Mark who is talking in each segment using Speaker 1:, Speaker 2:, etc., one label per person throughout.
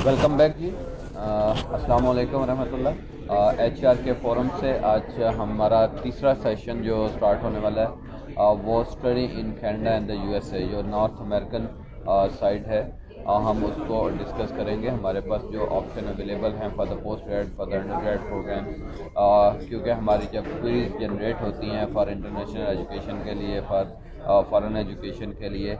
Speaker 1: Welcome back جی. السلام علیکم ورحمۃ اللہ. ایچ آر کے فورم سے آج ہمارا تیسرا سیشن جو اسٹارٹ ہونے والا ہے وہ study in Canada and the U S A جو نارتھ امریکن سائڈ ہے. ہم اس کو ڈسکس کریں گے. ہمارے پاس جو آپشن اویلیبل ہیں for the postgrad for the undergrad program, کیونکہ ہماری جب کوئریز جنریٹ ہوتی ہیں فار انٹرنیشنل ایجوکیشن کے لیے، فارن ایجوکیشن کے لیے،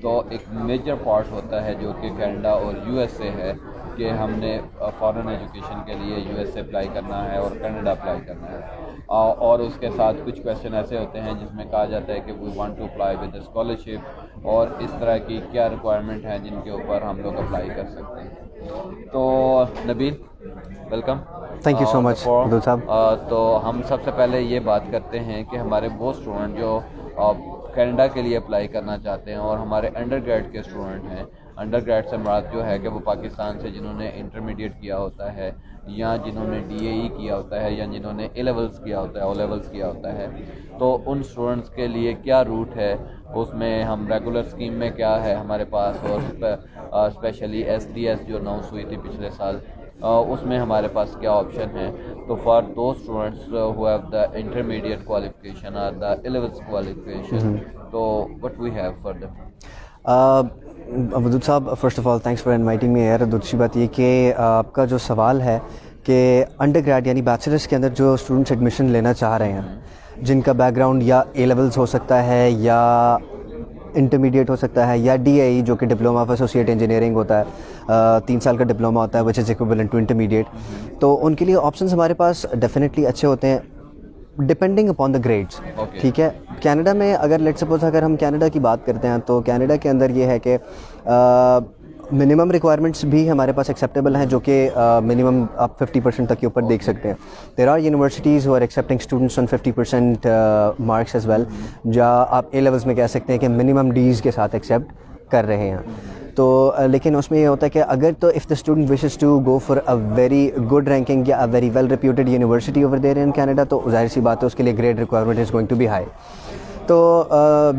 Speaker 1: تو ایک میجر پارٹ ہوتا ہے جو کہ کینیڈا اور یو ایس اے ہے کہ ہم نے فارن ایجوکیشن کے لیے یو ایس اے اپلائی کرنا ہے اور کینیڈا اپلائی کرنا ہے. اور اس کے ساتھ کچھ کویشچن ایسے ہوتے ہیں جس میں کہا جاتا ہے کہ we want to apply with scholarship, اور اس طرح کی کیا ریکوائرمنٹ ہیں جن کے اوپر ہم لوگ اپلائی کر سکتے ہیں. تو نبیل ویلکم.
Speaker 2: تھینک یو سو مچ عبدل صاحب.
Speaker 1: تو ہم سب سے پہلے یہ بات کرتے ہیں کہ ہمارے وہ اسٹوڈنٹ جو کینیڈا کے لیے اپلائی کرنا چاہتے ہیں اور ہمارے انڈر گریڈ کے اسٹوڈنٹ ہیں. انڈر گریڈ سے مراد جو ہے کہ وہ پاکستان سے جنہوں نے انٹرمیڈیٹ کیا ہوتا ہے یا جنہوں نے ڈی اے ای کیا ہوتا ہے یا جنہوں نے اے لیولس کیا ہوتا ہے، او لیولس کیا ہوتا ہے، تو ان اسٹوڈنٹس کے لیے کیا روٹ ہے. اس میں ہم ریگولر اسکیم میں کیا ہے ہمارے پاس، اور اسپیشلی ایس ڈی ایس جو اناؤنس ہوئی تھی پچھلے سال، اس میں ہمارے پاس کیا آپشن ہے. تو for those students who have the intermediate qualification اور دا اے لیولس کوالیفیکیشن، تو what we have for them.
Speaker 2: Wadood صاحب، first of all thanks for inviting me here. دوسری بات یہ کہ آپ کا جو سوال ہے کہ انڈر گریڈ یعنی بیچلرس کے اندر جو اسٹوڈنٹس ایڈمیشن لینا چاہ رہے ہیں جن کا بیک گراؤنڈ یا اے لیولس ہو سکتا ہے یا انٹرمیڈیٹ ہو سکتا ہے یا ڈی اے ای جو کہ ڈپلوما آف ایسوسیٹ انجینئرنگ ہوتا ہے، 3 سال کا ڈپلوما ہوتا ہے وچ از ایکویولنٹ ٹو انٹرمیڈیٹ. تو ان کے لیے آپشنس ہمارے پاس ڈیفینیٹلی اچھے ہوتے ہیں ڈپینڈنگ اپان دا گریڈس. ٹھیک ہے، کینیڈا میں اگر لیٹ سپوز اگر ہم کینیڈا کی بات کرتے ہیں تو کینیڈا کے اندر یہ ہے کہ منیمم ریکوائرمنٹس بھی ہمارے پاس ایکسیپٹیبل ہیں، جو کہ منیمم آپ 50% تک کے اوپر دیکھ سکتے ہیں. There are universities who are accepting students on 50% marks as well, جہاں آپ اے لیولس میں کہہ سکتے ہیں کہ منیمم ڈیز کے ساتھ ایکسیپٹ کر رہے ہیں. تو لیکن اس میں یہ ہوتا ہے کہ اگر تو if the student wishes to go for a very good ranking یا a very well reputed university over there in Canada, تو ظاہر سی بات ہے اس کے لیے grade requirement is going to be high. تو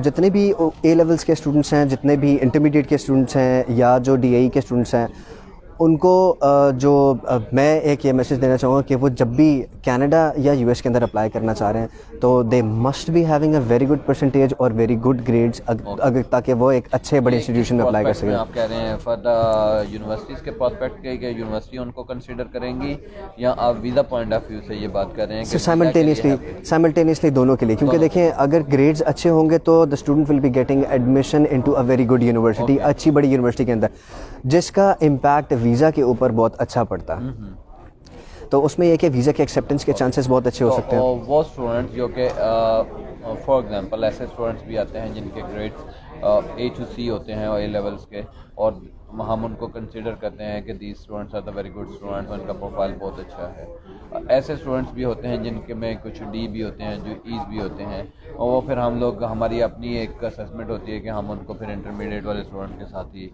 Speaker 2: جتنے بھی اے لیولس کے اسٹوڈنٹس ہیں، جتنے بھی انٹرمیڈیٹ کے اسٹوڈنٹس ہیں یا جو ڈی اے ای کے اسٹوڈنٹس ہیں، ان کو جو میں ایک یہ میسیج دینا چاہوں گا کہ وہ جب بھی کینیڈا یا یو ایس کے اندر اپلائی کرنا چاہ رہے ہیں تو they must be having a very good percentage اور ویری گڈ گریڈس، اگر تاکہ وہ ایک اچھے بڑے انسٹیٹیوشن میں اپلائی کر سکیں.
Speaker 1: آپ کہہ رہے ہیں فار دا یونیورسٹیز کے پراسپیکٹ کے کہ یونیورسٹی ان کو کنسیڈر کریں گی، یا آپ ویزا پوائنٹ آف ویو سے یہ بات کر رہے ہیں کہ
Speaker 2: سائملٹینیسلی دونوں کے لیے؟ کیونکہ دیکھیں اگر گریڈز اچھے ہوں گے تو the student will be getting admission into a very good university, اچھی بڑی یونیورسٹی کے اندر، جس کا امپیکٹ ویزا کے اوپر بہت اچھا پڑتا ہے. تو اس میں یہ کہ ویزا کے ایکسیپٹنس کے چانسز بہت اچھے ہو سکتے ہیں.
Speaker 1: وہ اسٹوڈنٹ جو کہ فار ایگزامپل ایسے اسٹوڈنٹس بھی آتے ہیں جن کے گریڈس اے ٹو سی ہوتے ہیں اور اے لیولس کے، اور ہم ان کو کنسیڈر کرتے ہیں کہ these students are the very good students, ان کا پروفائل بہت اچھا ہے. ایسے اسٹوڈنٹس بھی ہوتے ہیں جن کے میں کچھ ڈی بھی ہوتے ہیں، جو ایز بھی ہوتے ہیں، اور وہ پھر ہم لوگ ہماری اپنی ایک اسیسمنٹ ہوتی ہے کہ ہم ان کو پھر انٹرمیڈیٹ والے اسٹوڈنٹ کے ساتھ ہی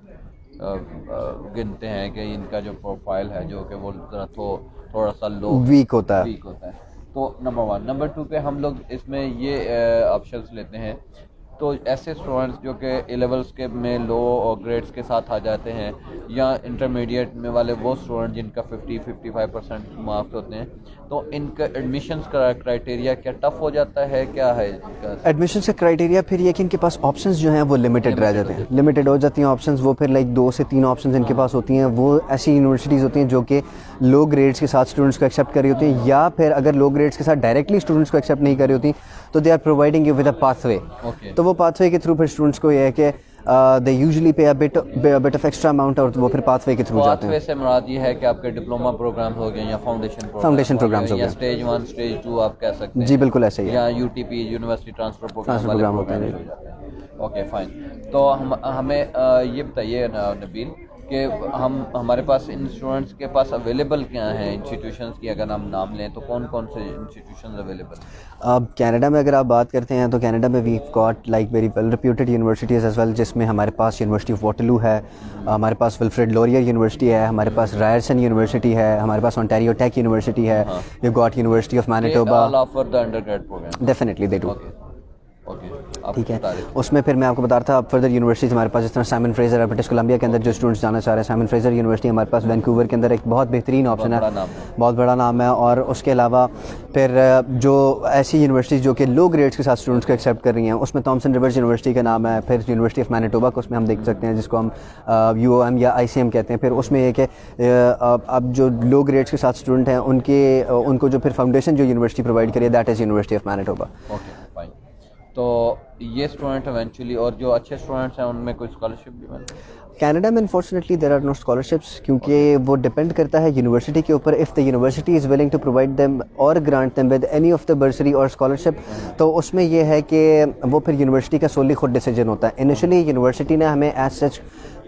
Speaker 1: گنتے ہیں کہ ان کا جو پروفائل ہے جو کہ وہ ذرا تھوڑا سا لو
Speaker 2: ویک ہوتا ہے.
Speaker 1: تو نمبر 1. نمبر 2 پہ ہم لوگ اس میں یہ آپشنس لیتے ہیں. تو ایسے اسٹوڈنٹس جو کہ اے لیولس کے میں لو اور گریڈس کے ساتھ آ جاتے ہیں، یا انٹرمیڈیٹ میں والے وہ اسٹوڈنٹ جن کا 50-55% مارکس ہوتے ہیں، تو ان کا ایڈمیشنس کا کرائٹیریا کیا ٹف ہو جاتا ہے؟ کیا ہے
Speaker 2: ایڈمیشنس کا کرائٹیریا؟ پھر یہ کہ ان کے پاس آپشنز جو ہیں وہ لمیٹڈ رہ جاتے ہیں، لمیٹڈ ہو جاتی ہیں آپشنز. وہ پھر لائک 2 سے 3 آپشنز ان کے پاس ہوتی ہیں. وہ ایسی یونیورسٹیز ہوتی ہیں جو کہ لو گریڈس کے ساتھ اسٹوڈنٹس کو ایکسیپٹ کر رہی ہوتی ہیں، یا پھر اگر لو گریڈس کے ساتھ ڈائریکٹلی اسٹوڈنٹس کو ایکسیپٹ نہیں کر رہی ہوتی تو they are providing you with a pathway. تو وہ پاتھ وے کے تھرو پھر اسٹوڈنٹس کو یہ ہے کہ they usually pay but of extra amount, اور وہ پھر پاتھ وے کے تھرو جاتے ہیں.
Speaker 1: پاتھ وے سے مراد یہ ہے کہ آپ کے ڈپلوما پروگرام ہو گئے یا فاؤنڈیشن پروگرامز ہو گئے، یا اسٹیج 1 اسٹیج 2 آپ کہہ سکتے ہیں.
Speaker 2: جی بالکل ایسے ہی ہے.
Speaker 1: یا U T P university transfer program ہوتے ہیں. Okay fine. تو ہمیں یہ بتائیے نبیل کہ ہمارے پاس ان اسٹوڈنٹس کے پاس اویلیبل کیا ہیں انسٹیٹیوشنس کی؟ اگر ہم نام لیں تو کون کون سے انسٹیٹیوشنز اویلیبل ہیں؟
Speaker 2: اب کینیڈا میں اگر آپ بات کرتے ہیں تو کینیڈا میں we got like very well reputed universities as well, جس میں ہمارے پاس یونیورسٹی آف واٹرلو ہے، ہمارے پاس ولفریڈ لوریر یونیورسٹی ہے، ہمارے پاس رائرسن یونیورسٹی ہے، ہمارے پاس اونٹاریو ٹیک یونیورسٹی ہے، we got University of Manitoba.
Speaker 1: All offer the undergrad program?
Speaker 2: Definitely they do.
Speaker 1: Okay.
Speaker 2: ٹھیک ہے. اس میں پھر میں آپ کو بتا رہا تھا فردر یونیورسٹیز ہمارے پاس جس طرح سائمن فریزر برٹش کولمبیا کے اندر جو اسٹوڈنٹس جانا چاہ رہے ہیں, سائمن فریزر یونیورسٹی ہمارے پاس وینکوور کے اندر ایک بہت بہترین آپشن ہے, بہت بڑا نام ہے. اور اس کے علاوہ پھر جو ایسی یونیورسٹیز جو کہ لو گریڈس کے ساتھ اسٹوڈنٹس کو ایکسیپٹ کر رہی ہیں, اس میں تھامسن ریورز یونیورسٹی کا نام ہے. پھر یونیورسٹی آف مینیٹوبا کو اس میں ہم دیکھ سکتے ہیں, جس کو ہم UOM یا ICM کہتے ہیں. پھر اس میں یہ کہ اب جو لو گریڈس کے ساتھ اسٹوڈنٹ ہیں ان کو جو پھر فاؤنڈیشن جو یونیورسٹی پرووائڈ کری ہے, that is University of Manitoba.
Speaker 1: Okay fine. تو یہ اسٹوڈنٹ ایونچولی, اور جو اچھے اسٹوڈنٹس ہیں ان میں کوئی اسکالرشپ بھی ملتی ہے؟
Speaker 2: کینیڈا میں unfortunately there are no scholarships, کیونکہ وہ ڈپینڈ کرتا ہے یونیورسٹی کے اوپر. If the university is willing to provide them or grant them with any of the bursary or scholarship, تو اس میں یہ ہے کہ وہ پھر یونیورسٹی کا سولی خود ڈیسیجن ہوتا ہے. انیشلی یونیورسٹی نے ہمیں ایز سچ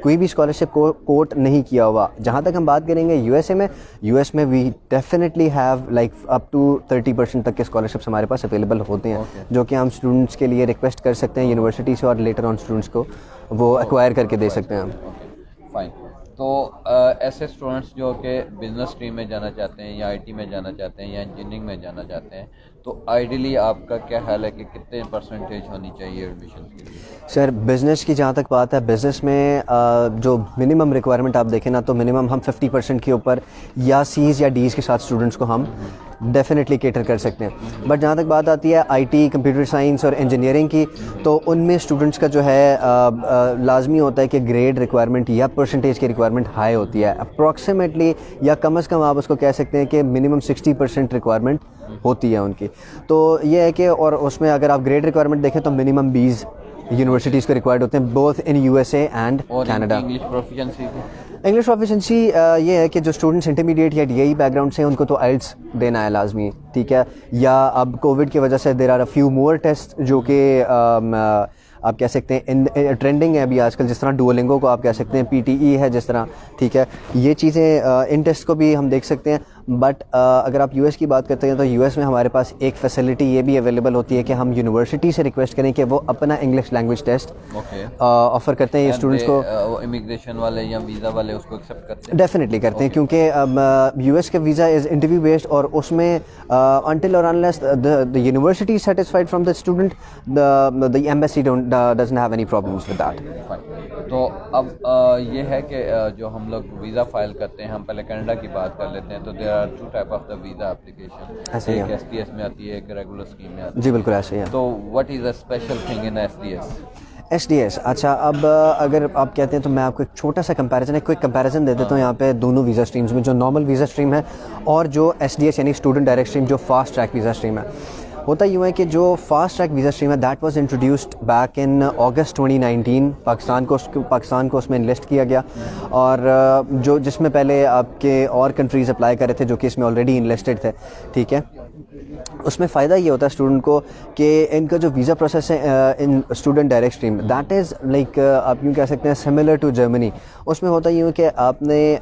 Speaker 2: کوئی بھی اسکالرشپ کو کوٹ نہیں کیا ہوا. جہاں تک ہم بات کریں گے USA میں, US میں we definitely have like up to 30% تک کے اسکالرشپس ہمارے پاس اویلیبل ہوتے ہیں, جو کہ ہم اسٹوڈنٹس کے لیے ریکویسٹ کر سکتے ہیں یونیورسٹی سے, اور لیٹر آن اسٹوڈنٹس کو وہ ایکوائر کر کے دے سکتے ہیں.
Speaker 1: فائن. تو ایسے اسٹوڈنٹس جو کہ بزنس اسٹریم میں جانا چاہتے ہیں, یا IT میں جانا چاہتے ہیں, یا انجینئرنگ میں جانا چاہتے ہیں, تو آئیڈیلی آپ کا کیا خیال ہے کہ کتنے پرسنٹیج ہونی چاہیے ایڈمیشن کے لیے؟
Speaker 2: سر بزنس کی جہاں تک بات ہے, بزنس میں جو منیمم ریکوائرمنٹ آپ دیکھیں نا, تو منیمم ہم 50% کے اوپر یا C's یا D's کے ساتھ اسٹوڈنٹس کو ہم ڈیفینیٹلی کیٹر کر سکتے ہیں. بٹ جہاں تک بات آتی ہے IT, کمپیوٹر سائنس اور انجینئرنگ کی, تو ان میں اسٹوڈنٹس کا جو ہے لازمی ہوتا ہے کہ گریڈ ریکوائرمنٹ یا پرسنٹیج کی ریکوائرمنٹ ہائی ہوتی ہے. اپروکسیمیٹلی یا کم از کم آپ اس کو کہہ سکتے ہیں کہ منیمم 60% ریکوائرمنٹ ہوتی ہے ان کی. تو یہ ہے کہ, اور اس میں اگر آپ گریڈ ریکوائرمنٹ دیکھیں تو منیمم 20 یونیورسٹیز کو ریکوائرڈ ہوتے ہیں, both in USA and Canada. English proficiency یہ ہے کہ جو اسٹوڈنٹس انٹرمیڈیٹ یا DAE بیک گراؤنڈ سے ہیں, ان کو تو IELTS دینا ہے لازمی, ٹھیک ہے. یا اب کووڈ کی وجہ سے there are a few more test جو کہ آپ کہہ سکتے ہیں ٹرینڈنگ ہے ابھی آج کل, جس طرح ڈوولنگو کو آپ کہہ سکتے ہیں, PTE ہے جس طرح, ٹھیک ہے. یہ چیزیں ان ٹیسٹ کو بھی ہم دیکھ سکتے ہیں. بٹ اگر آپ US کی بات کرتے ہیں تو US میں ہمارے پاس ایک فیسلٹی یہ بھی اویلیبل ہوتی ہے کہ ہم یونیورسٹی سے ریکویسٹ کریں کہ وہ اپنا انگلش لینگویج ٹیسٹ آفر کرتے ہیں اسٹوڈنٹس کو.
Speaker 1: امیگریشن والے یا ویزا والے اس کو ایکسیپٹ کرتے ہیں؟
Speaker 2: ڈیفینیٹلی کرتے ہیں, کیونکہ US کا ویزا از انٹرویو بیسڈ, اور اس میں until or unless the university is satisfied from the student, the embassy doesn't have any problems with that.
Speaker 1: تو اب یہ ہے کہ جو ہم لوگ ویزا فائل کرتے ہیں, ہم پہلے کینیڈا کی بات کر لیتے ہیں. تو there are two type of the visa application, ایک SDS میں آتی ہے, ایک ریگولر اسکیم میں آتی ہے.
Speaker 2: جی بالکل ایسے ہی ہے.
Speaker 1: تو what is a special thing in SDS؟
Speaker 2: اچھا, اب اگر آپ کہتے ہیں تو میں آپ کو ایک چھوٹا سا کمپیریزن, ایک کوئی کمپیریزن دے دیتا ہوں یہاں پہ دونوں ویزا اسٹریمز میں, جو نارمل ویزا اسٹریم ہے اور جو SDS یعنی اسٹوڈنٹ ڈائریکٹ اسٹریم جو فاسٹ ٹریک ویزا اسٹریم ہے. ہوتا یوں ہے کہ جو فاسٹ ٹریک ویزا اسٹریم ہے that was introduced back in August 2019. Pakistan کو اس میں انلسٹ کیا گیا, اور جو جس میں پہلے آپ کے اور کنٹریز اپلائی کر رہے تھے جو کہ اس میں آلریڈی انلسٹڈ تھے, ٹھیک ہے. اس میں فائدہ یہ ہوتا ہے اسٹوڈنٹ کو کہ ان کا جو ویزا پروسیس ہے in student direct stream, that is like آپ یوں کہہ سکتے ہیں سملر ٹو جرمنی. اس میں ہوتا یوں کہ آپ نے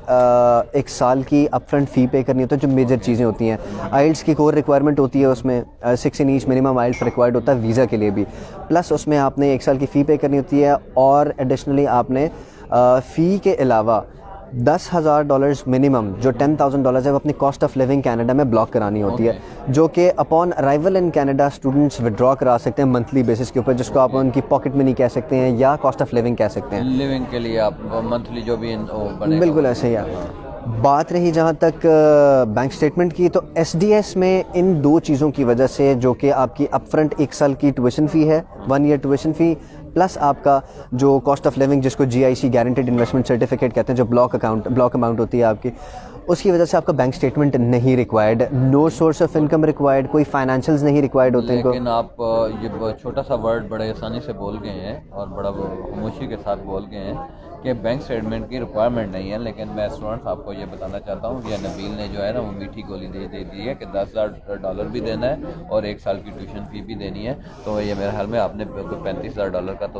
Speaker 2: 1 سال کی اپ فرنٹ فی پے کرنی ہوتی ہے, جو میجر چیزیں ہوتی ہیں. IELTS کی کور ریکوائرمنٹ ہوتی ہے, اس میں 6 in each minimum IELTS required ہوتا ہے ویزا کے لیے بھی, پلس اس میں آپ نے 1 سال کی فی پے کرنی ہوتی ہے, اور ایڈیشنلی آپ نے فی کے علاوہ $10,000 منیمم جو $10,000 ہے وہ اپنی کاسٹ آف لیونگ کینیڈا میں بلاک کرانی ہوتی ہے, جو کہ upon arrival in Canada students ودرا کرا سکتے ہیں منتھلی بیسس کے اوپر, جس کو آپ ان کی پاکٹ منی کہہ سکتے ہیں یا کاسٹ آف لیونگ کہہ سکتے ہیں.
Speaker 1: لیونگ کے لیے آپ منتھلی جو بھی بنے,
Speaker 2: بالکل ایسے ہی ہے. بات رہی جہاں تک بینک اسٹیٹمنٹ کی, تو SDS میں ان 2 چیزوں کی وجہ سے, جو کہ آپ کی اپ فرنٹ 1 سال کی ٹیوشن فی ہے, 1 year ٹیوشن فی, پلس آپ کا جو کاسٹ آف لیونگ جس کو GIC گارنٹیڈ انویسٹمنٹ سرٹیفکیٹ کہتے ہیں, جو بلاک اماؤنٹ ہوتی ہے آپ کی, اس کی وجہ سے آپ کا بینک اسٹیٹمنٹ نہیں required, no source of income required, کوئی فائنینشیلز نہیں ریکوائرڈ ہوتے ہیں.
Speaker 1: لیکن آپ یہ چھوٹا سا ورڈ بڑے آسانی سے بول گئے ہیں اور بڑا خاموشی کے ساتھ بول گئے ہیں کہ بینک اسٹیٹمنٹ کی ریکوائرمنٹ نہیں ہے. لیکن میں اسٹوڈنٹس آپ کو یہ بتانا چاہتا ہوں کہ نبیل نے جو ہے نا وہ میٹھی گولی دے دی ہے کہ $10,000 بھی دینا ہے اور 1 سال کی ٹیوشن فی بھی دینی ہے. تو یہ میرے خیال میں آپ نے $35,000 کا تو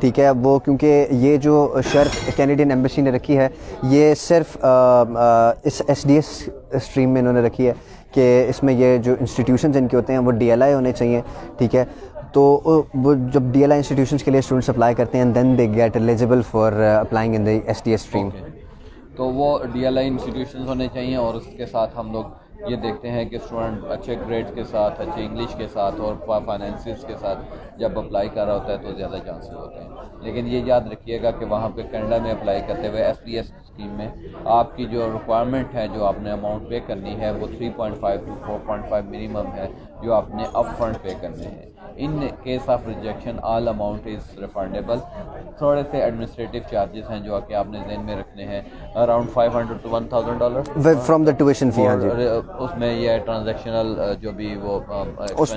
Speaker 2: ٹھیک ہے. وہ کیونکہ یہ جو شرط کینیڈین ایمبیسی نے رکھی ہے یہ صرف اس ایس ڈی ایس اسٹریم میں انہوں نے رکھی ہے کہ اس میں یہ جو انسٹیٹیوشنز ان کے ہوتے ہیں وہ ڈی ایل آئی ہونے چاہیے. ٹھیک ہے, تو وہ جب ڈی ایل آئی انسٹیٹیوشنس کے لیے اسٹوڈنٹس اپلائی کرتے ہیں then they get eligible for applying in the S D S stream.
Speaker 1: تو وہ ڈی ایل آئی انسٹیٹیوشنز ہونے چاہیے, اور اس کے ساتھ ہم لوگ یہ دیکھتے ہیں کہ اسٹوڈنٹ اچھے گریڈ کے ساتھ, اچھے انگلش کے ساتھ اور فائنینسز کے ساتھ جب اپلائی کر رہا ہوتا ہے تو زیادہ چانسز ہوتے ہیں. لیکن یہ یاد رکھیے گا کہ وہاں پہ کینیڈا میں اپلائی کرتے ہوئے ایس ڈی ایس اسکیم میں آپ کی جو ریکوائرمنٹ ہے, جو آپ نے اماؤنٹ پے کرنی ہے وہ 3.5 to 4.5 منیمم ہے جو آپ نے اپ فرنٹ پے کرنے ہیں. In case of rejection all amount is refundable. تھوڑے سے ایڈمنسٹریٹو چارجز ہیں جو کہ آپ نے ذہن میں رکھنے ہیں, around $500 to $1,000
Speaker 2: from the tuition fee. ہاں جی,
Speaker 1: اس میں یہ ٹرانزیکشنل جو بھی وہ
Speaker 2: اس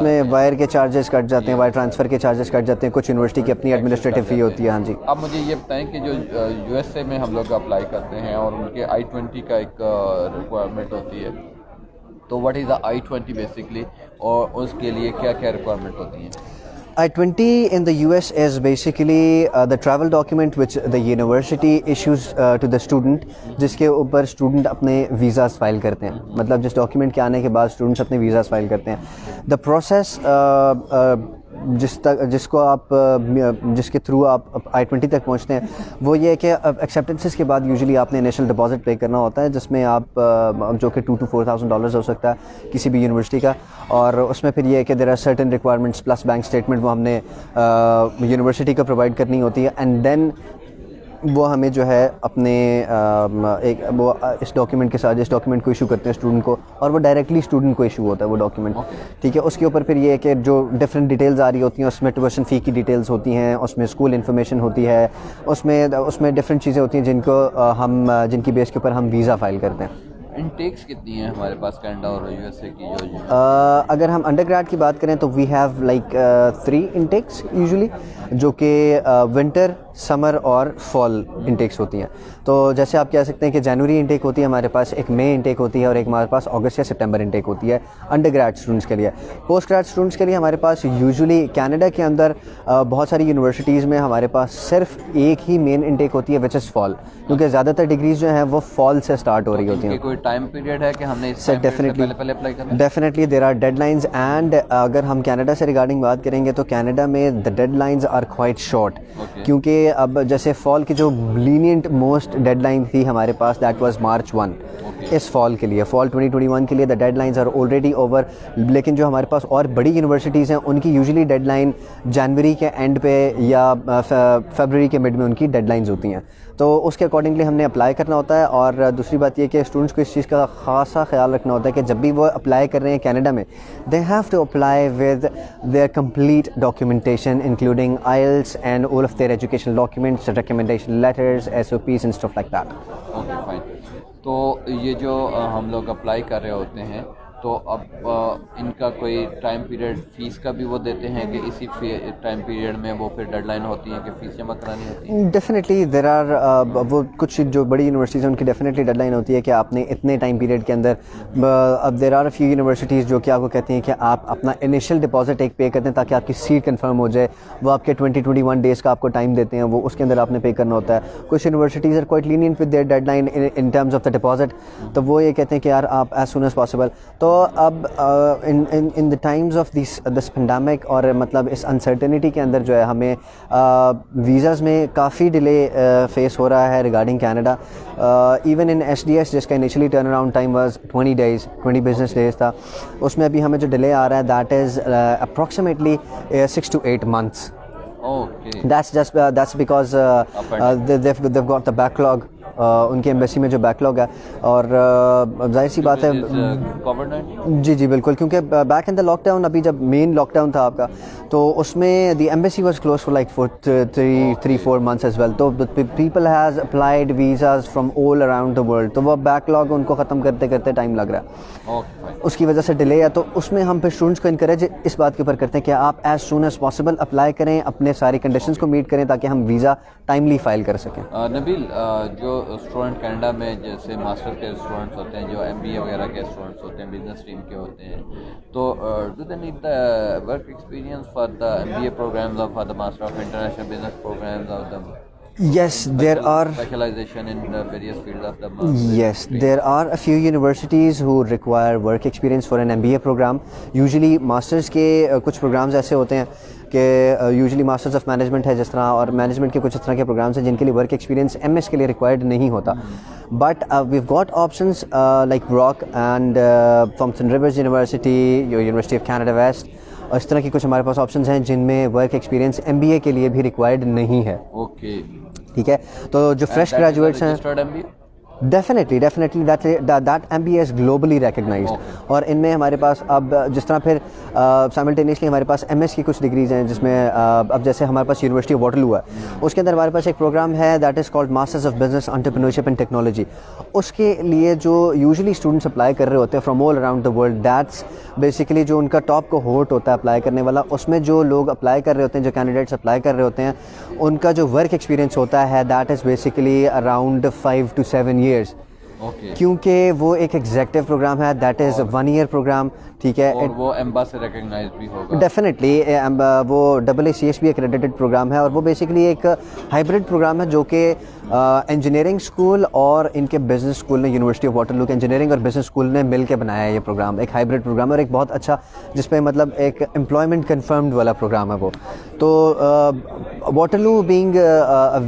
Speaker 2: میں وائر کے چارجز کٹ جاتے ہیں, وائر ٹرانسفر کے چارجز کٹ جاتے ہیں, کچھ یونیورسٹی کی اپنی ایڈمنسٹریٹو فی ہوتی ہے. ہاں جی.
Speaker 1: اب مجھے یہ بتائیں کہ جو یو ایس اے میں ہم لوگ اپلائی کرتے ہیں اور ان کے I-20 کا ایک ریکوائرمنٹ ہوتی ہے, تو what is the I-20 basically, اور اس کے لیے کیا کیا ریکوائرمنٹ ہوتی ہیں؟
Speaker 2: I-20 in the US is basically the travel document which the university issues to the student, جس کے اوپر اسٹوڈنٹ اپنے ویزاز فائل کرتے ہیں. مطلب جس ڈاکیومنٹ کے آنے کے بعد اسٹوڈنٹس اپنے ویزاز فائل کرتے ہیں. دا پروسیس جس کو آپ جس کے تھرو آپ I-20 تک پہنچتے ہیں وہ یہ ہے کہ ایکسیپٹنسز کے بعد یوزلی آپ نے انیشل ڈپازٹ پے کرنا ہوتا ہے, جس میں آپ جو کہ $2,000 to $4,000 ہو سکتا ہے کسی بھی یونیورسٹی کا. اور اس میں پھر یہ ہے کہ there are certain requirements plus bank statement وہ ہم نے یونیورسٹی کو پرووائڈ کرنی ہوتی ہے. اینڈ دین وہ ہمیں جو ہے اپنے ایک وہ اس ڈاکیومنٹ کے ساتھ جس ڈاکیومنٹ کو ایشو کرتے ہیں اسٹوڈنٹ کو, اور وہ ڈائریکٹلی اسٹوڈنٹ کو ایشو ہوتا ہے وہ ڈاکیومنٹ. ٹھیک ہے, اس کے اوپر پھر یہ ہے کہ جو ڈفرینٹ ڈیٹیلز آ رہی ہوتی ہیں اس میں ٹیوشن فی کی ڈیٹیلز ہوتی ہیں, اس میں اسکول انفارمیشن ہوتی ہے, اس میں ڈفرینٹ چیزیں ہوتی ہیں جن کی بیس کے اوپر ہم ویزا فائل کرتے ہیں.
Speaker 1: انٹیکس کتنی ہیں ہمارے پاس کینیڈا اور یو ایس اے کی؟
Speaker 2: اگر ہم انڈر گریڈ کی بات کریں تو وی ہیو لائک 3 انٹیکس یوزلی, جو کہ ونٹر, سمر اور فال انٹیکس ہوتی ہیں. تو جیسے آپ کہہ سکتے ہیں کہ جنوری انٹیک ہوتی ہے ہمارے پاس, ایک مئی انٹیک ہوتی ہے, اور ایک ہمارے پاس اگست یا سپٹمبر انٹیک ہوتی ہے انڈر گریڈ اسٹوڈنٹس کے لیے. پوسٹ گریڈ اسٹوڈنٹس کے لیے ہمارے پاس یوزلی کینیڈا کے اندر بہت ساری یونیورسٹیز میں ہمارے پاس صرف ایک ہی مین انٹیک ہوتی ہے وچ از فال, کیونکہ زیادہ تر ڈگریز جو ہیں وہ فال سے اسٹارٹ ہو رہی ہوتی ہیں.
Speaker 1: کوئی ٹائم پیریڈ ہے کہ ہم نے اس سے پہلے اپلائی کرنا ہے؟
Speaker 2: Definitely there are deadlines, and اگر ہم کینیڈا سے ریگارڈنگ بات کریں گے تو کینیڈا میں the deadlines are quite short, کیونکہ اب جیسے فال کی جو لینینٹ موسٹ ڈیڈ لائن تھی ہمارے پاس دیٹ واز March 1. اس فال کے لیے, فال 2021 کے لیے the deadlines are already over. لیکن جو ہمارے پاس اور بڑی یونیورسٹیز ہیں ان کی یوزلی ڈیڈ لائن جنوری کے اینڈ پہ یا فیبرری کے مڈ میں ان کی ڈیڈ لائنز ہوتی ہیں. تو اس کے اکارڈنگلی ہم نے اپلائی کرنا ہوتا ہے. اور دوسری بات یہ کہ اسٹوڈنٹس کو اس چیز کا خاصا خیال رکھنا ہوتا ہے کہ جب بھی وہ اپلائی کر رہے ہیں کینیڈا میں, they have to apply with their complete documentation including IELTS and all of their educational documents, recommendation letters, SOPs and stuff like that.
Speaker 1: Okay fine. تو یہ جو ہم لوگ اپلائی کر رہے ہوتے ہیں تو اب ان کا کوئی ٹائم پیریڈ فیس کا بھی وہ دیتے ہیں کہ اسی ٹائم پیریڈ میں وہ پھر ڈیڈ لائن ہوتی ہے کہ فیس جمع کرانی ہوتی ہے؟
Speaker 2: ڈیفینیٹلی دیر آر وہ کچھ جو بڑی یونیورسٹیز ہیں ان کی ڈیفینیٹلی ڈیڈ لائن ہوتی ہے کہ آپ نے اتنے ٹائم پیریڈ کے اندر. اب دیر آر فیو یونیورسٹیز جو کہ آپ کو کہتے ہیں کہ آپ اپنا انیشیل ڈپازٹ ایک پے کرتے ہیں تاکہ آپ کی سیٹ کنفرم ہو جائے. وہ آپ کے 21 ڈیز کا آپ کو ٹائم دیتے ہیں, وہ اس کے اندر آپ نے پے کرنا ہوتا ہے. کچھ universities are quite lenient with their deadline in terms of the deposit, تو وہ یہ کہتے ہیں کہ یار آپ ایز سون ایز پاسبل. تو اب in the times of this pandemic اور مطلب اس انسرٹنٹی کے اندر جو ہے ہمیں ویزاز میں کافی ڈیلے فیس ہو رہا ہے regarding Canada. Even in SDS جس کا initially turnaround time was 20 business days تھا, اس میں ابھی ہمیں جو ڈیلے آ رہا ہے that is approximately 6 to 8 months. That's because they've got the backlog. ان کے ایمبیسی میں جو بیک لاگ ہے, اور ظاہر سی بات ہے جی بالکل, کیونکہ back in the lockdown, ابھی جب مین لاک ڈاؤن تھا آپ کا تو اس میں the embassy was close for like 3-4 months as well. تو people has applied visas from all around the world, تو وہ بیک لاگ ان کو ختم کرتے کرتے ٹائم لگ رہا ہے, اس کی وجہ سے ڈیلے ہے. تو اس میں ہم پھر اسٹوڈنٹس کو انکریج اس بات کے اوپر کرتے ہیں کہ آپ as soon as possible apply کریں, اپنے ساری کنڈیشنز کو میٹ کریں تاکہ ہم ویزا ٹائملی فائل کر سکیں.
Speaker 1: نبیل, جو اسٹوڈنٹ کینیڈا میں جیسے ماسٹر کے اسٹوڈنٹس ہوتے ہیں جو MBA وغیرہ کے اسٹوڈنٹس ہوتے ہیں بزنس اسٹریم کے ہوتے ہیں تو do they need the work experience for the MBA programs or for the master of international business programs or the
Speaker 2: Yes, there are.
Speaker 1: Specialization in the various fields of the
Speaker 2: Yes, there are a few universities who require work experience for an MBA program. Usually masters کے کچھ programs ایسے ہوتے ہیں کہ usually masters of management ہے جس طرح, اور management کے کچھ اس طرح کے programs ہیں جن کے لیے work experience MS کے لیے required نہیں ہوتا. But we've got options like Brock and Thompson Rivers University, University of Canada West, اور اس طرح کی کچھ ہمارے پاس آپشنز ہیں جن میں ورک ایکسپیرینس MBA کے لیے بھی ریکوائرڈ نہیں ہے.
Speaker 1: اوکے,
Speaker 2: ٹھیک ہے, تو جو فریش گریجویٹس ہیں definitely that MBA is globally recognised, اور ان میں ہمارے پاس اب جس طرح پھر سائملٹینیسلی ہمارے پاس MS کی کچھ ڈگریز ہیں جس میں اب جیسے ہمارے پاس یونیورسٹی آف واٹرلو ہے, اس کے اندر ہمارے پاس ایک پروگرام ہے that is called masters of business entrepreneurship and technology. اس کے لیے جو یوزلی اسٹوڈنٹس اپلائی کر رہے ہوتے ہیں from all around the world, that's basically جو ان کا ٹاپ کوہورٹ ہوتا ہے اپلائی کرنے والا, اس میں جو لوگ اپلائی کر رہے ہوتے ہیں, جو کینڈیڈیٹس اپلائی کر رہے ہوتے ہیں, ان کا جو ورک ایکسپیرینس ہوتا ہے that is basically around 5 to 7 years. کیونکہ وہ ایک ایگزیکٹو پروگرام ہے, دیٹ از 1 year پروگرام. ٹھیک ہے,
Speaker 1: اور وہ ایمبا سے ریکگنائز بھی ہوگا
Speaker 2: ڈیفینیٹلی. وہ AACSB ایکریڈیٹڈ پروگرام ہے, اور وہ بیسیکلی ایک ہائبرڈ پروگرام ہے جو کہ انجینئرنگ اسکول اور ان کے بزنس اسکول نے, یونیورسٹی آف واٹرلو کے انجینئرنگ اور بزنس اسکول نے مل کے بنایا ہے یہ پروگرام. ایک ہائبرڈ پروگرام ہے اور ایک بہت اچھا, جس پہ مطلب ایک امپلائمنٹ کنفرمڈ والا پروگرام ہے وہ. تو Waterloo being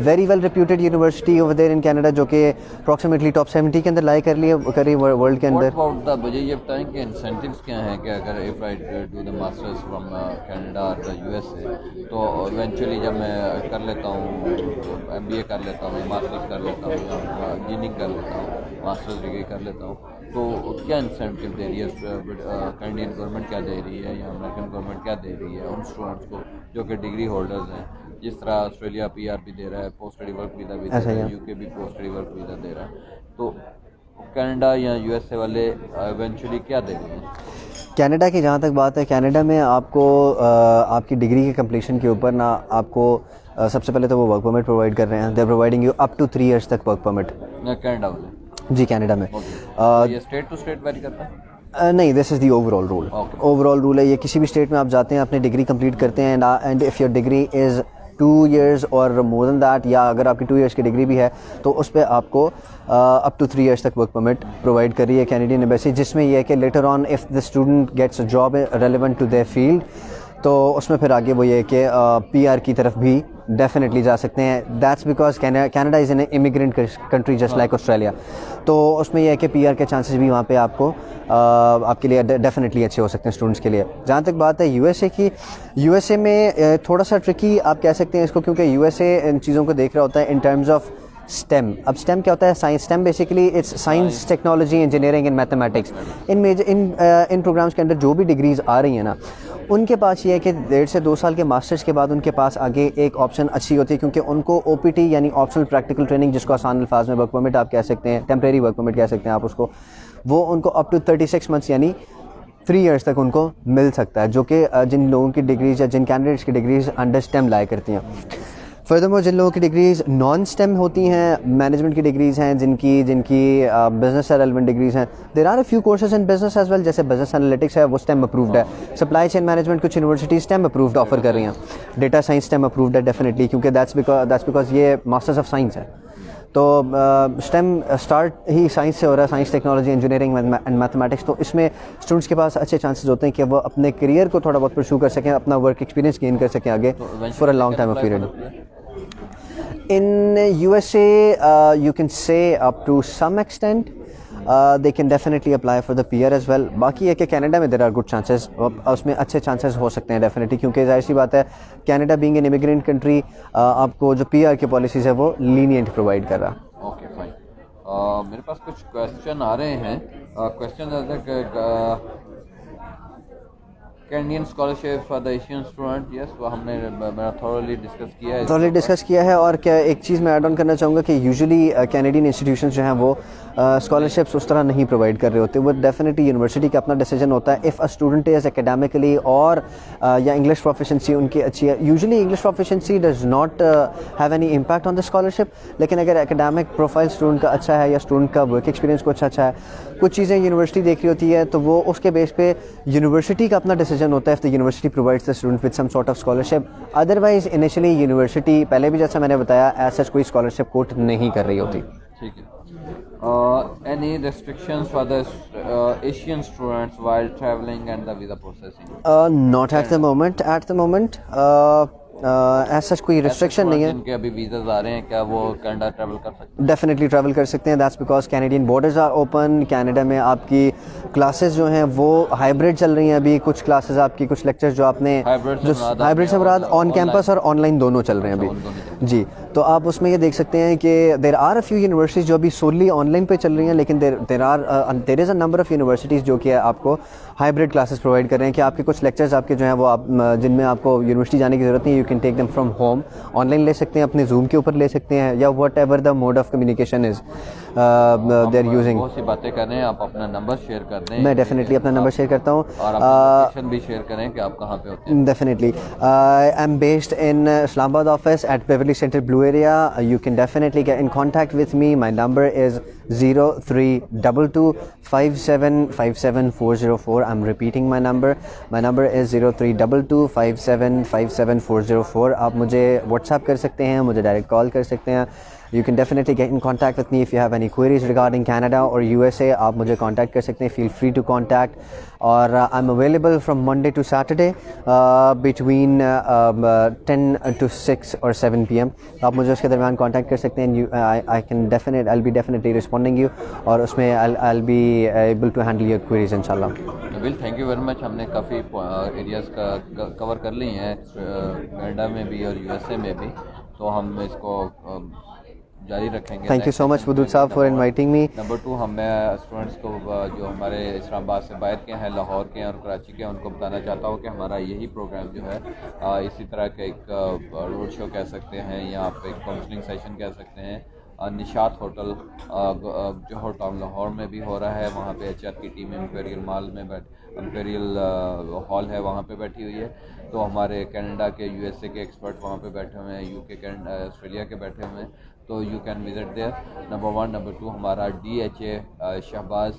Speaker 2: very well reputed university over there in Canada, جو کہ اپروکسیمیٹلی ٹاپ 70 کے اندر لائی کر رہی ہے ورلڈ کے اندر.
Speaker 1: مجھے یہ بتائیں کہ انسینٹیوز کیا ہیں کہ اگر if I do the masters from Canada or the USA, تو ایونچولی جب میں کر لیتا ہوں MBA کر لیتا ہوں, ماسٹرز کر لیتا ہوں, یا انجینئرنگ کر لیتا ہوں, ماسٹرز ڈگری کر لیتا ہوں, تو کیا انسینٹیو دے رہی ہے کینیڈین گورنمنٹ, کیا دے رہی ہے یا امریکن گورنمنٹ کیا دے رہی ہے ان اسٹوڈنٹس کو جو کہ ڈگری ہولڈرز ہیں, جس طرح آسٹریلیا PR بھی دے رہا ہے, پوسٹ اسٹڈی ورک ویزا بھی دے رہا ہے, UK بھی پوسٹ اسٹڈی ورک ویزا دے رہا ہے, تو کینیڈا یا USA والے ایونچولی کیا دے رہے ہیں؟
Speaker 2: کینیڈا کی جہاں تک بات ہے, کینیڈا میں آپ کو آپ کی ڈگری کے کمپلیشن کے اوپر نا آپ کو سب سے پہلے تو وہ ورک پرمٹ پرووائڈ کر رہے ہیں. They are providing you up to 3 years تک ورک پرمٹ.
Speaker 1: کینیڈا والے؟ جی,
Speaker 2: کینیڈا میں.
Speaker 1: یہ اسٹیٹ ٹو اسٹیٹ ویری کرتا ہے؟
Speaker 2: نہیں, this is the overall rule. Overall rule ہے یہ, کسی بھی اسٹیٹ میں آپ جاتے ہیں, اپنی ڈگری کمپلیٹ کرتے ہیں, and if your degree is 2 years اور مور دین دیٹ, یا اگر آپ کی 2 years کی ڈگری بھی ہے تو اس پہ آپ کو اپ ٹو 3 years تک ورک پرمٹ پرووائڈ کر رہی ہے کینیڈین ایمبیسی, جس میں یہ ہے کہ later on if the student gets a job relevant to their field, تو اس میں پھر آگے وہ یہ ہے کہ PR کی طرف بھی ڈیفینیٹلی جا سکتے ہیں. That's because Canada is an immigrant country just like Australia, تو اس میں یہ ہے کہ PR کے چانسز بھی وہاں پہ آپ کو آپ کے لیے ڈیفینیٹلی اچھے ہو سکتے ہیں اسٹوڈنٹس کے لیے. جہاں تک بات ہے USA کی, USA میں تھوڑا سا ٹرکی آپ کہہ سکتے ہیں اس کو, کیونکہ USA ان چیزوں کو دیکھ رہا ہوتا ہے ان ٹرمز آف STEM. اب STEM کیا ہوتا ہے؟ Science. STEM basically it's science, technology, engineering and mathematics. ان پروگرامس کے اندر جو بھی ڈگریز آ رہی ہیں نا, ان کے پاس یہ ہے کہ 1.5 سے 2 سال کے ماسٹرز کے بعد ان کے پاس آگے ایک آپشن اچھی ہوتی ہے, کیونکہ ان کو OPT یعنی آپشنل پریکٹیکل ٹریننگ, جس کو آسان الفاظ میں ورک پرمٹ آپ کہہ سکتے ہیں, ٹیمپریری ورک پرمٹ کہہ سکتے ہیں آپ اس کو, وہ ان کو اپ ٹو 36 months یعنی 3 years تک ان کو مل سکتا ہے, جو کہ جن لوگوں کی ڈگریز یا جن کینڈیڈیٹس کی ڈگریز انڈر STEM لایا کرتی ہیں. فردرمور جن لوگوں کی ڈگریز نان STEM ہوتی ہیں, مینجمنٹ کی ڈگریز ہیں, جن کی بزنس سے ریلیونٹ ڈگریز ہیں, there are a few courses in business as well, جیسے بزنس انالیٹکس ہے وہ STEM اپرووڈ ہے, سپلائی چین مینجمنٹ کچھ یونیورسٹیز STEM اپرووڈ آفر کر رہی ہیں, ڈیٹا سائنس STEM اپرووڈ ہے ڈیفینیٹلی, کیونکہ دیٹس بیکاز یہ ماسٹرز آف سائنس ہے. تو STEM اسٹارٹ ہی سائنس سے ہو رہا ہے, science, technology, engineering and mathematics. تو اس میں اسٹوڈنٹس کے پاس اچھے چانسز ہوتے ہیں کہ وہ اپنے کریئر کو تھوڑا بہت پرسو کر سکیں, اپنا ورک ایکسپیرینس گین کر سکیں آگے for a long time of period. In USA, you can say up to some extent, they can definitely apply for the PR as well. باقی ہے کہ کینیڈا میں there are good chances, اس میں اچھے chances ہو سکتے ہیں ڈیفینیٹلی, کیونکہ ظاہر سی بات ہے Canada being an immigrant country آپ کو جو PR کی پالیسیز ہے وہ لینینٹ پرووائڈ کر رہا.
Speaker 1: Okay fine. میرے پاس کچھ کویسچن آ رہے ہیں. Question Canadian scholarship for the Asian student, yes, وہ ہم نے میرا thoroughly discuss کیا ہے.
Speaker 2: thoroughly discuss کیا ہے. اور کیا ایک چیز میں ایڈ آن کرنا چاہوں گا کہ یوزلی کینیڈین انسٹیٹیوشنز جو ہیں وہ اسکالرشپس اس طرح نہیں پرووائڈ کر رہے ہوتے. وہ ڈیفینیٹلی یونیورسٹی کا اپنا ڈیسیجن ہوتا ہے. If a student is academically اور یا انگلش پروفیشنسی ان کی اچھی ہے, usually English proficiency does not have any impact on the scholarship. لیکن اگر اکیڈیمک پروفائل اسٹوڈنٹ کا اچھا ہے یا اسٹوڈنٹ کا ورک ایکسپیرینس کو اچھا ہے, کچھ چیزیں یونیورسٹی دیکھ رہی ہوتی ہے تو وہ اس کے بیس پہ یونیورسٹی کا اپنا ڈیسیجن ہوتا ہے if the university provides the student with some sort of scholarship. Otherwise initially university پہلے بھی جیسا میں نے بتایا ایز سچ کوئی اسکالرشپ کوٹ نہیں کر رہی ہوتی.
Speaker 1: ٹھیک ہے. Any restrictions for the Asian students while traveling and the visa processing?
Speaker 2: Not at the moment. As such کوئی ریسٹرکشن نہیں ہے.
Speaker 1: جن کے ابھی ویزاز آ رہے ہیں کیا وہ کینیڈا ٹریول کر سکتے ہیں؟
Speaker 2: ڈیفینیٹلی ٹریول کر سکتے ہیں. That's because Canadian borders are open. Canada میں آپ کی کلاسز جو ہیں وہ ہائبرڈ چل رہی ہیں ابھی. کچھ کلاسز آپ کی کچھ لیکچرز جو آپ نے ہائبرڈ سے مراد آن کیمپس اور آن لائن دونوں چل رہے ہیں ابھی جی. تو آپ اس میں یہ دیکھ سکتے ہیں کہ there are a few universities جو ابھی سوللی آن لائن پہ چل رہی ہیں, لیکن دیر از اے نمبر آف یونیورسٹیز جو کہ آپ کو ہائبرڈ کلاسز پرووائڈ کر رہے ہیں کہ آپ کے کچھ لیکچرز آپ کے جو ہیں وہ آپ جن میں آپ کو یونیورسٹی جانے کی ضرورت نہیں, you can take them from home, on line لے سکتے ہیں, اپنے زوم کے اوپر لے سکتے ہیں یا whatever the mode of communication is they are using.
Speaker 1: بہت سی باتیں کر رہے ہیں, آپ اپنا نمبر شیئر کر دیں.
Speaker 2: میں ڈیفینیٹلی اپنا نمبر شیئر کرتا ہوں
Speaker 1: اور اپنا لوکیشن بھی شیئر کریں کہ آپ کہاں پہ ہوتے ہیں.
Speaker 2: Definitely I am based in Islamabad office at Beverly centre Blue Area. You can definitely get in contact with me. My number is 0322 5757 I'm repeating my number. My number is 0322 5757 آپ مجھے what's app کر سکتے ہیں, مجھے direct call کر سکتے ہیں. You can definitely get in contact with me if you have any queries regarding Canada or USA. آپ مجھے contact کر سکتے ہیں. Feel free to contact. اور I'm available from Monday to Saturday between 10 to 6 or 7 p.m. آپ مجھے اس کے درمیان contact کر سکتے ہیں. I'll be definitely responding you اور اس میں I'll be able to handle your queries inshallah.
Speaker 1: Nabeel thank you very مچ. ہم نے کافی ایریاز کا کور کر لی ہیں کینیڈا میں بھی اور یو ایس اے میں بھی, تو ہم اس کو جاری رکھیں گے.
Speaker 2: تھینک یو سو مچ ودود صاحب فار انوائٹنگ می.
Speaker 1: نمبر 2 ہمیں اسٹوڈنٹس کو جو ہمارے اسلام آباد سے باہر کے ہیں, لاہور کے ہیں اور کراچی کے ہیں, ان کو بتانا چاہتا ہوں کہ ہمارا یہی پروگرام جو ہے اسی طرح کا ایک روڈ شو کہہ سکتے ہیں یا آپ ایک کاؤنسلنگ سیشن کہہ سکتے ہیں, نشاط ہوٹل جوہر ٹاؤن لاہور میں بھی ہو رہا ہے. وہاں پہ ایچ آر کی ٹیم امپیریل مال میں امپیریل ہال ہے وہاں پہ بیٹھی ہوئی ہے. تو ہمارے کینیڈا کے یو ایس اے کے ایکسپرٹ وہاں پہ بیٹھے ہوئے ہیں, یو کے کینیڈا آسٹریلیا کے بیٹھے ہوئے ہیں, تو you can visit there. Number 1. Number 2 ہمارا DHA شہباز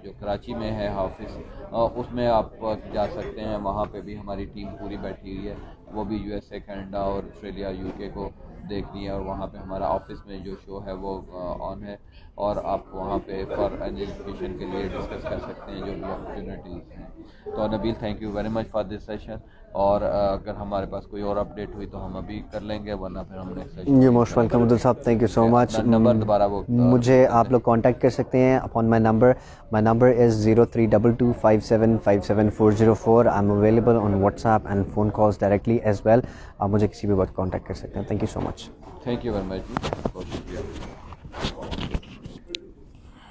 Speaker 1: جو کراچی میں ہے آفس, اس میں آپ جا سکتے ہیں. وہاں پہ بھی ہماری ٹیم پوری بیٹھی ہوئی ہے, وہ بھی یو ایس اے کینیڈا اور آسٹریلیا یو کے کو دیکھ رہی ہے. اور وہاں پہ ہمارا آفس میں جو شو ہے وہ آن ہے, اور آپ وہاں پہ فار ایجوکیشن کے لیے ڈسکس کر سکتے ہیں جو بھی اپرچونیٹیز ہیں. تو Nabeel thank you very much for this session. اور اگر ہمارے پاس کوئی اور اپڈیٹ ہوئی تو ہم ابھی کر لیں گے, ورنہ پھر ہم نیکسٹ سیشن.
Speaker 2: جی most welcome Abdul sahab, thank you so much.
Speaker 1: Number دوبارہ وہ
Speaker 2: مجھے آپ لوگ کانٹیکٹ کر سکتے ہیں upon my number. My number is 0322 5757 I am available on WhatsApp and phone calls directly as well. آپ مجھے کسی بھی وقت کانٹیکٹ کر سکتے ہیں. Thank you so much.
Speaker 1: Thank you very much.